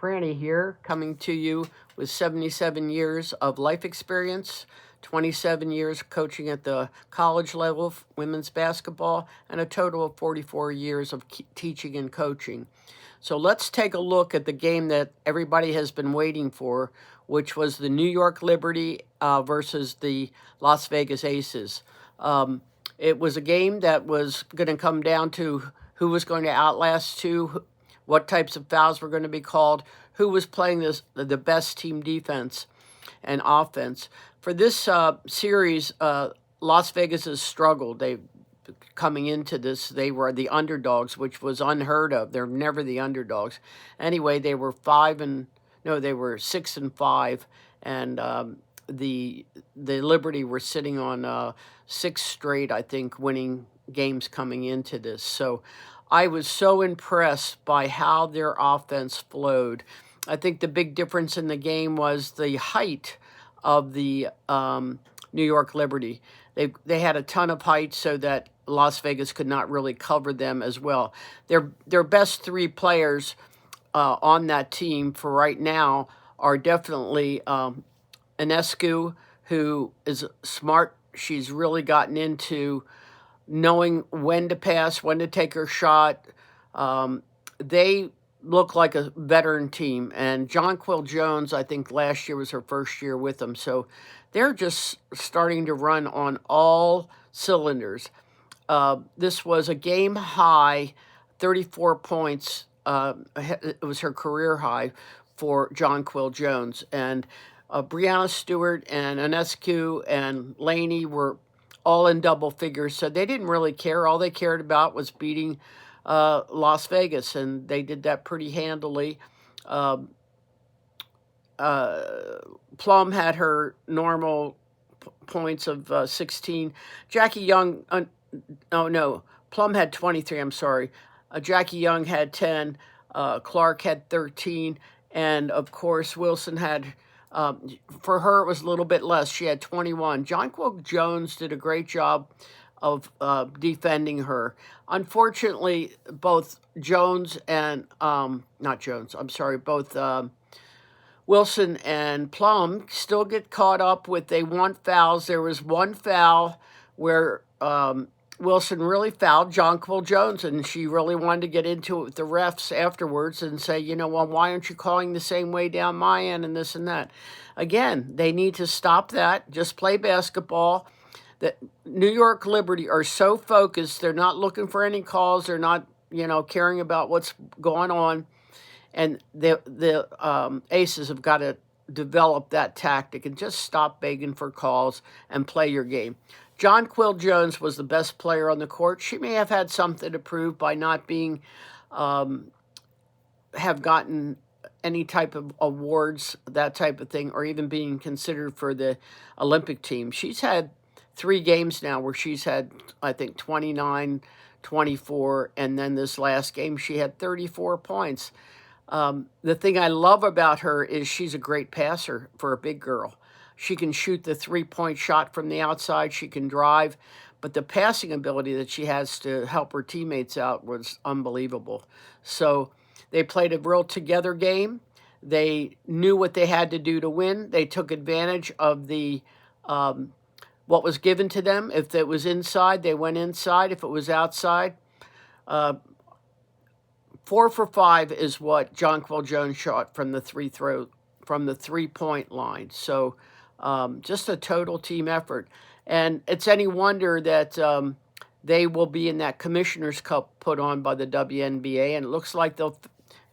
Franny here, coming to you with 77 years of life experience, 27 years coaching at the college level of women's basketball, and a total of 44 years of teaching and coaching. So let's take a look at the game that everybody has been waiting for, which was the New York Liberty versus the Las Vegas Aces. It was a game that was going to come down to who was going to outlast who, what types of fouls were going to be called, who was playing the best team defense and offense. For this series, Las Vegas has struggled. Coming into this, they were the underdogs, which was unheard of. They're never the underdogs. Anyway, they were 6-5, and the Liberty were sitting on 6 straight, I think, winning games coming into this. So I was so impressed by how their offense flowed. I think the big difference in the game was the height of the New York Liberty. They had a ton of height so that Las Vegas could not really cover them as well. Their best 3 players on that team for right now are definitely Ionescu, who is smart. She's really gotten into knowing when to pass, when to take her shot. They look like a veteran team. And Jonquel Jones, I think last year was her first year with them. So they're just starting to run on all cylinders. This was a game high, 34 points. It was her career high for Jonquel Jones. And Breanna Stewart and Ionescu and Laney were all in double figures, so they didn't really care. All they cared about was beating Las Vegas, and they did that pretty handily. Plum had her normal points of 16. Jackie Young, Plum had 23, I'm sorry. Jackie Young had 10. Clark had 13. And, of course, Wilson had... for her, it was a little bit less. She had 21. Jonquel Jones did a great job of defending her. Unfortunately, both Jones and, both Wilson and Plum still get caught up with they want fouls. There was one foul where Wilson really fouled Jonquel Jones, and she really wanted to get into it with the refs afterwards and say, well, why aren't you calling the same way down my end and this and that? Again, they need to stop that. Just play basketball. The New York Liberty are so focused. They're not looking for any calls. They're not, caring about what's going on. And the Aces have got to develop that tactic and just stop begging for calls and play your game. Jonquel Jones was the best player on the court. She may have had something to prove by not being, have gotten any type of awards, that type of thing, or even being considered for the Olympic team. She's had 3 games now where she's had, I think, 29, 24, and then this last game she had 34 points. The thing I love about her is she's a great passer for a big girl. She can shoot the 3-point shot from the outside. She can drive. But the passing ability that she has to help her teammates out was unbelievable. So they played a real together game. They knew what they had to do to win. They took advantage of the what was given to them. If it was inside, they went inside. If it was outside, 4 for 5 is what Jonquel Jones shot from the 3-point line. So just a total team effort. And it's any wonder that they will be in that Commissioner's Cup put on by the WNBA, and it looks like they'll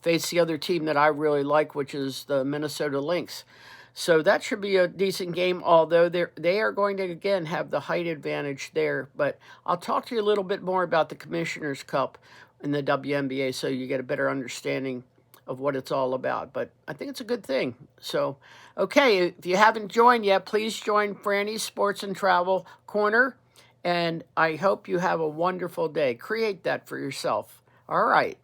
face the other team that I really like, which is the Minnesota Lynx. So that should be a decent game, although they are going to, again, have the height advantage there. But I'll talk to you a little bit more about the Commissioner's Cup in the WNBA so you get a better understanding of what it's all about. But I think it's a good thing. So, okay, if you haven't joined yet, please join Franny's Sports and Travel Corner. And I hope you have a wonderful day. Create that for yourself. All right.